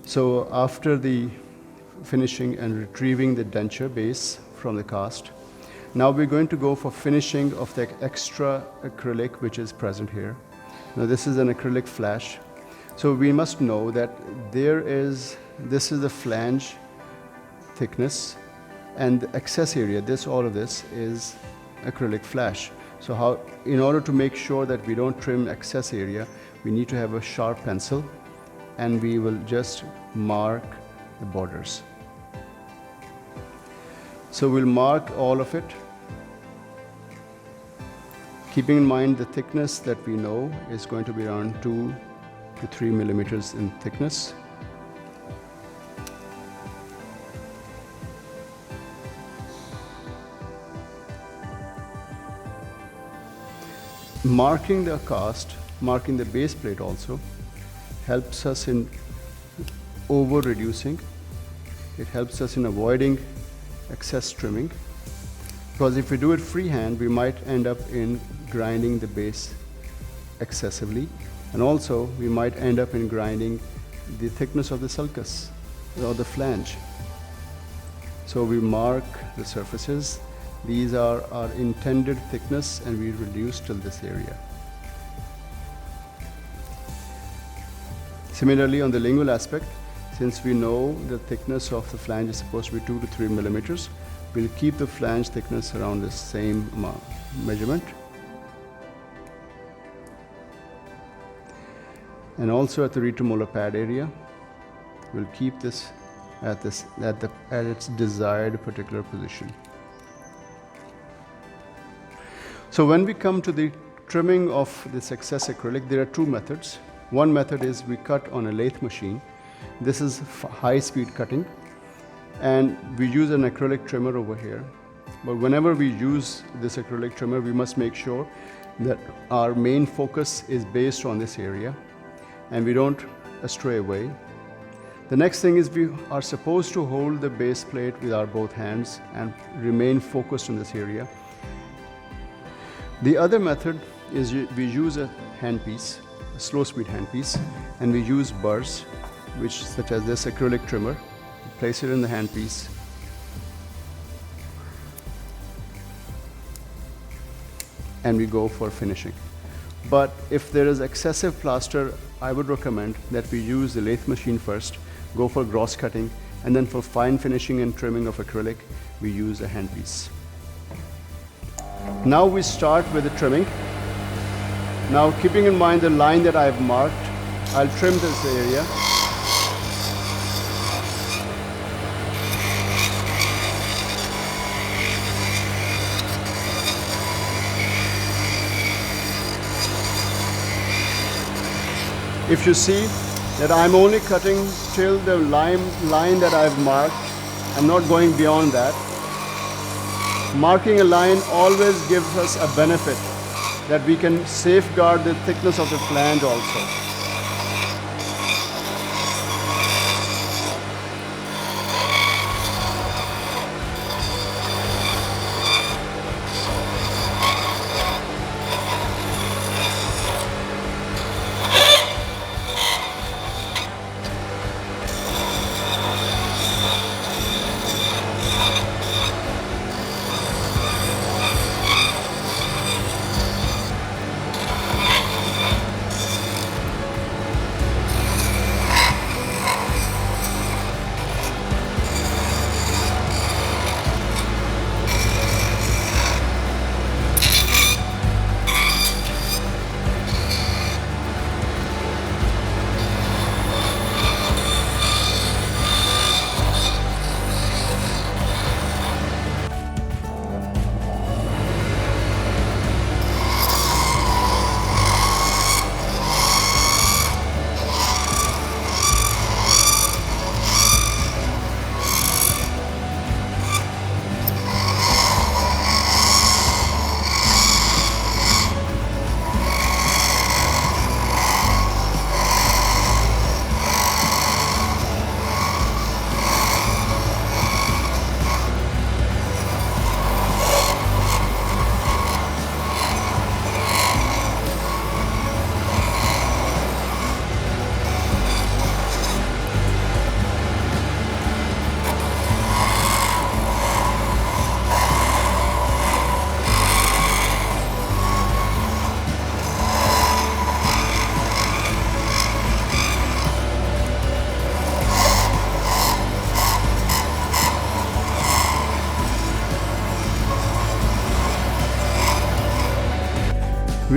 So after the finishing and retrieving the denture base from the cast, now we're going to go for finishing of the extra acrylic which is present here. Now this is an acrylic flash. So we must know that this is the flange thickness, and the excess area, all of this is acrylic flash. So in order to make sure that we don't trim excess area, we need to have a sharp pencil, and we will just mark the borders. So we'll mark all of it, keeping in mind the thickness that we know is going to be around 2 to 3 millimeters in thickness. Marking the cast, marking the base plate also helps us in over reducing. It helps us in avoiding excess trimming, because if we do it freehand, we might end up in grinding the base excessively, and also we might end up in grinding the thickness of the sulcus or the flange. So we mark the surfaces. These are our intended thickness, and we reduce till this area. Similarly, on the lingual aspect, since we know the thickness of the flange is supposed to be 2 to 3 millimeters, we'll keep the flange thickness around the same measurement. And also at the retromolar pad area, we'll keep this at its desired particular position. So when we come to the trimming of this excess acrylic, there are two methods. One method is we cut on a lathe machine. This is high-speed cutting, and we use an acrylic trimmer over here. But whenever we use this acrylic trimmer, we must make sure that our main focus is based on this area, and we don't stray away. The next thing is we are supposed to hold the base plate with our both hands and remain focused on this area. The other method is we use a handpiece, a slow-speed handpiece, and we use burrs, such as this acrylic trimmer. Place it in the handpiece, and we go for finishing. But if there is excessive plaster, I would recommend that we use the lathe machine first, go for gross cutting, and then for fine finishing and trimming of acrylic, we use a handpiece. Now we start with the trimming. Now, keeping in mind the line that I've marked, I'll trim this area. If you see that I'm only cutting till the line that I've marked, I'm not going beyond that. Marking a line always gives us a benefit that we can safeguard the thickness of the flange also.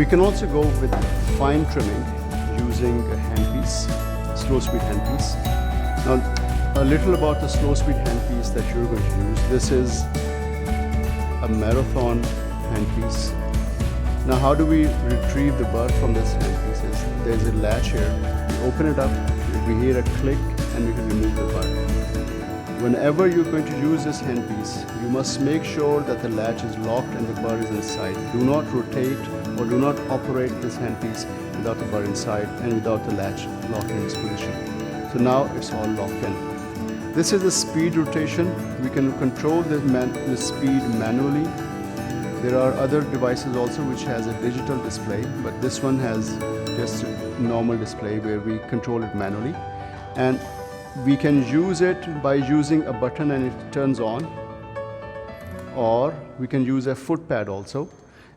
We can also go with fine trimming using a handpiece, slow speed handpiece. Now, a little about the slow speed handpiece that you're going to use. This is a marathon handpiece. Now, how do we retrieve the burr from this handpiece? There's a latch here. We open it up, we hear a click, and we can remove the burr. Whenever you're going to use this handpiece, you must make sure that the latch is locked and the burr is inside. Do not rotate or do not operate this handpiece without the burr inside and without the latch locked in its position. So now it's all locked in. This is the speed rotation. We can control the speed manually. There are other devices also which has a digital display, but this one has just a normal display where we control it manually. And we can use it by using a button and it turns on, or we can use a foot pad also,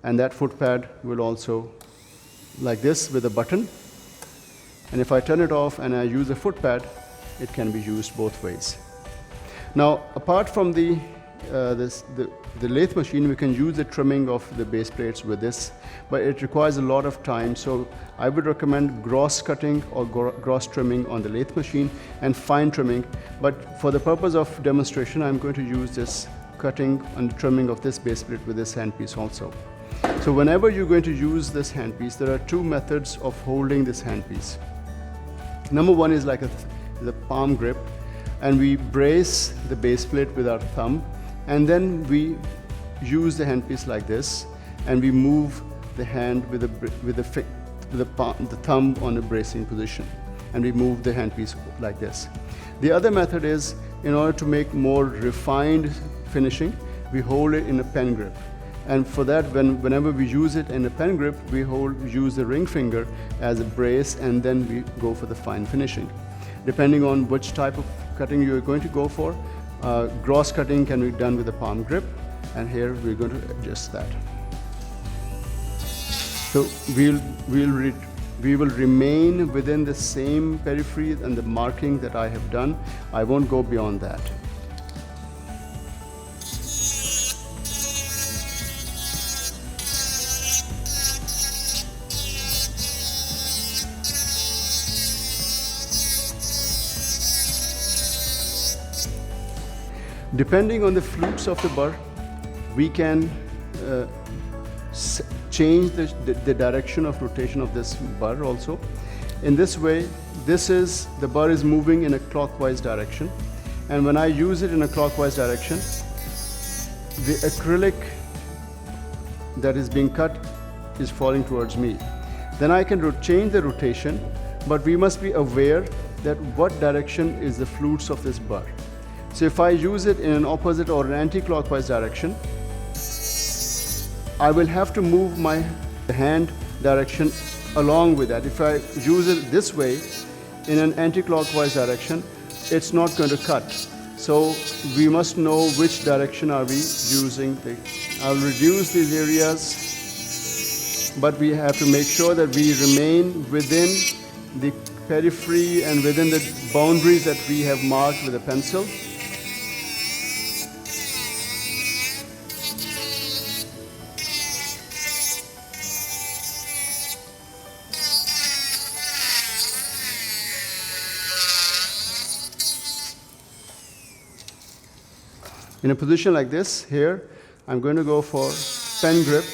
and that foot pad will also like this with a button, and if I turn it off and I use a foot pad, it can be used both ways. Now, apart from the lathe machine, we can use the trimming of the base plates with this, but it requires a lot of time, so I would recommend gross cutting or gross trimming on the lathe machine and fine trimming. But for the purpose of demonstration, I'm going to use this cutting and trimming of this base plate with this handpiece also. So whenever you're going to use this handpiece, there are two methods of holding this handpiece. Number one is like the palm grip, and we brace the base plate with our thumb, and then we use the handpiece like this, and we move the hand with the thumb on a bracing position, and we move the handpiece like this. The other method is, in order to make more refined finishing, we hold it in a pen grip. And for that, whenever we use it in a pen grip, we use the ring finger as a brace, and then we go for the fine finishing. Depending on which type of cutting you're going to go for, gross cutting can be done with the palm grip, and here we're going to adjust that. So we will remain within the same periphery and the marking that I have done. I won't go beyond that. Depending on the flutes of the burr, we can change the direction of rotation of this burr also. In this way, the burr is moving in a clockwise direction, and when I use it in a clockwise direction, the acrylic that is being cut is falling towards me. Then I can change the rotation, but we must be aware that what direction is the flutes of this burr. So if I use it in an opposite or an anti-clockwise direction, I will have to move my hand direction along with that. If I use it this way in an anti-clockwise direction, it's not going to cut. So we must know which direction are we using. I'll reduce these areas, but we have to make sure that we remain within the periphery and within the boundaries that we have marked with a pencil. In a position like this, here, I'm going to go for pen grip.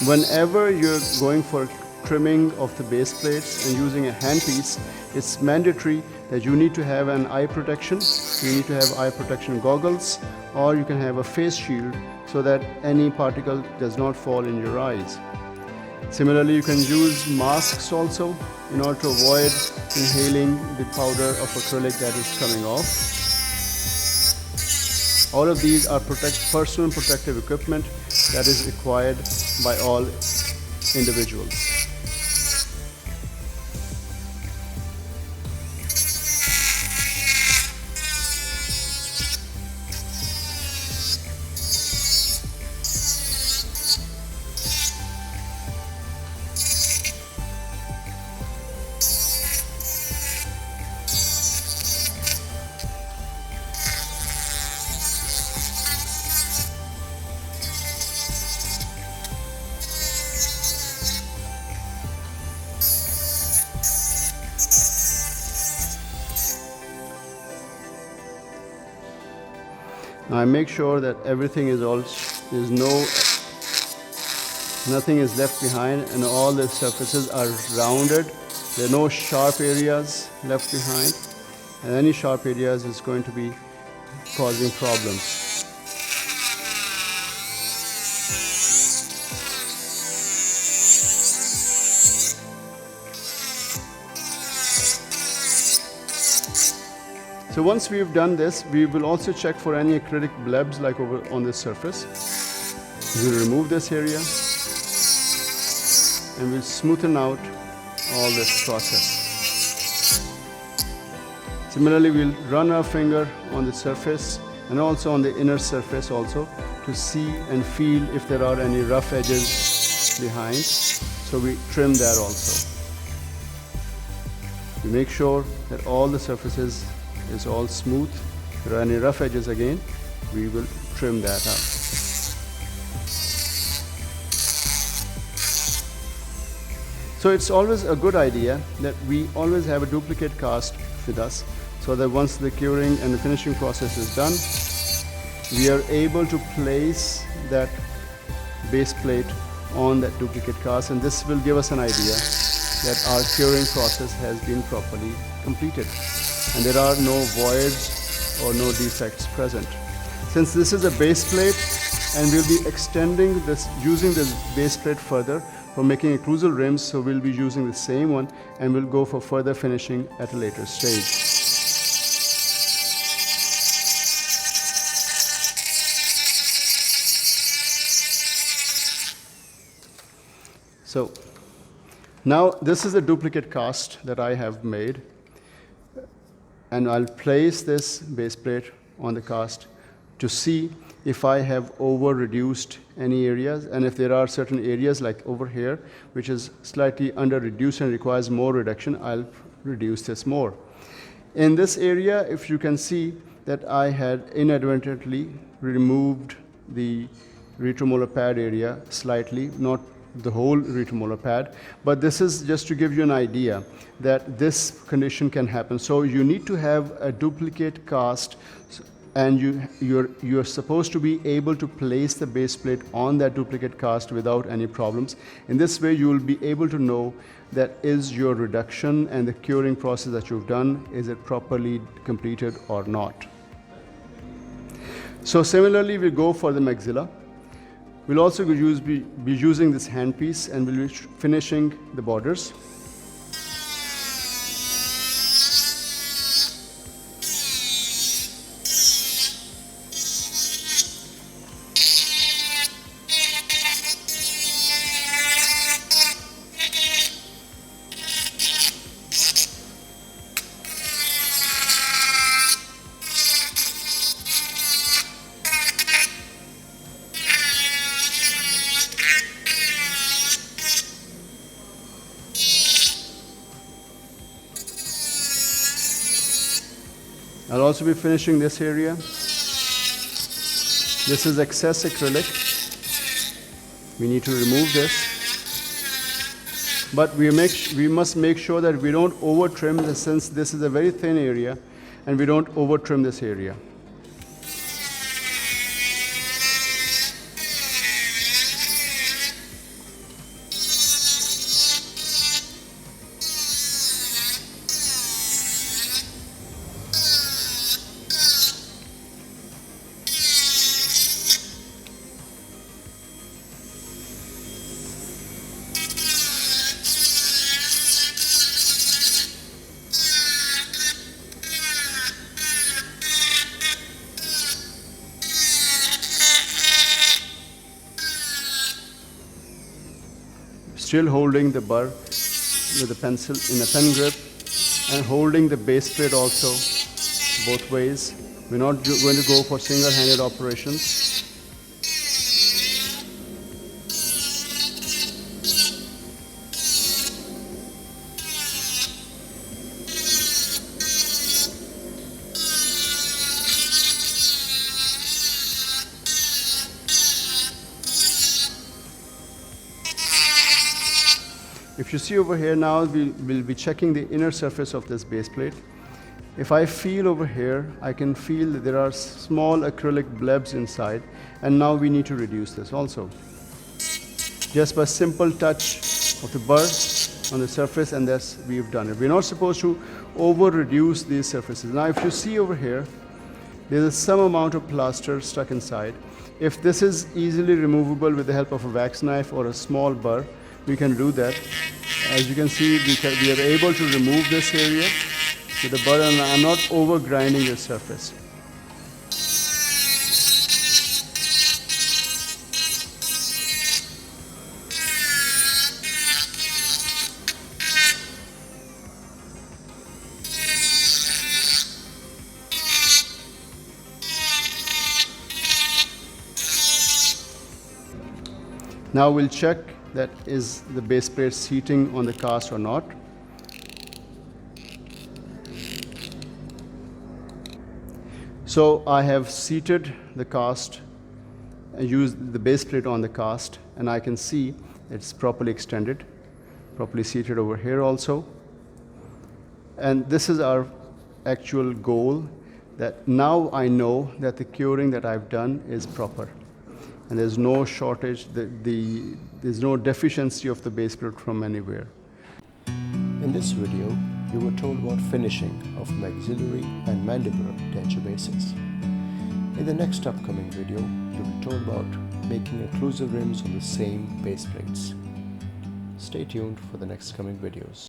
Whenever you're going for trimming of the base plates and using a handpiece, it's mandatory that you need to have an eye protection. You need to have eye protection goggles, or you can have a face shield so that any particle does not fall in your eyes. Similarly, you can use masks also in order to avoid inhaling the powder of acrylic that is coming off. All of these are personal protective equipment that is required by all individuals. Now I make sure that everything is nothing is left behind, and all the surfaces are rounded. There are no sharp areas left behind, and any sharp areas is going to be causing problems. So once we've done this, we will also check for any acrylic blebs like over on this surface. We'll remove this area and we'll smoothen out all this process. Similarly, we'll run our finger on the surface and also on the inner surface also to see and feel if there are any rough edges behind. So we trim that also. We make sure that all the surfaces is all smooth. If there are any rough edges again, we will trim that out. So it's always a good idea that we always have a duplicate cast with us, so that once the curing and the finishing process is done, we are able to place that base plate on that duplicate cast, and this will give us an idea that our curing process has been properly completed and there are no voids or no defects present. Since this is a base plate and we'll be extending this, using this base plate further for making occlusal rims, so we'll be using the same one and we'll go for further finishing at a later stage. So now this is a duplicate cast that I have made, and I'll place this base plate on the cast to see if I have over reduced any areas, and if there are certain areas like over here which is slightly under reduced and requires more reduction, I'll reduce this more. In this area, if you can see that I had inadvertently removed the retromolar pad area slightly, not the whole retromolar pad, but this is just to give you an idea that this condition can happen. So you need to have a duplicate cast, and you're supposed to be able to place the base plate on that duplicate cast without any problems. In this way, you will be able to know that is your reduction and the curing process that you've done, is it properly completed or not. So similarly, we go for the maxilla. We'll also be using this handpiece, and we'll be finishing the borders. I'll also be finishing this area. This is excess acrylic. We need to remove this. But we must make sure that we don't over trim this, since this is a very thin area, and we don't over trim this area. still holding the burr with the pencil in a pen grip and holding the base plate also both ways. We're not going to go for single-handed operations. If you see over here now, we will be checking the inner surface of this base plate. If I feel over here, I can feel that there are small acrylic blebs inside, and now we need to reduce this also. Just by simple touch of the burr on the surface, and that's we've done it. We're not supposed to over reduce these surfaces. Now if you see over here, there's some amount of plaster stuck inside. If this is easily removable with the help of a wax knife or a small burr, we can do that. As you can see, we are able to remove this area with the burr, and I'm not over grinding the surface. Now we'll check that is the base plate seating on the cast or not. So I have seated the cast and used the base plate on the cast, and I can see it's properly extended, properly seated over here also. And this is our actual goal, that now I know that the curing that I've done is proper. And there's no shortage, there's no deficiency of the base plate from anywhere. In this video, you were told about finishing of maxillary and mandibular denture bases. In the next upcoming video, you'll be told about making occlusive rims on the same base plates. Stay tuned for the next coming videos.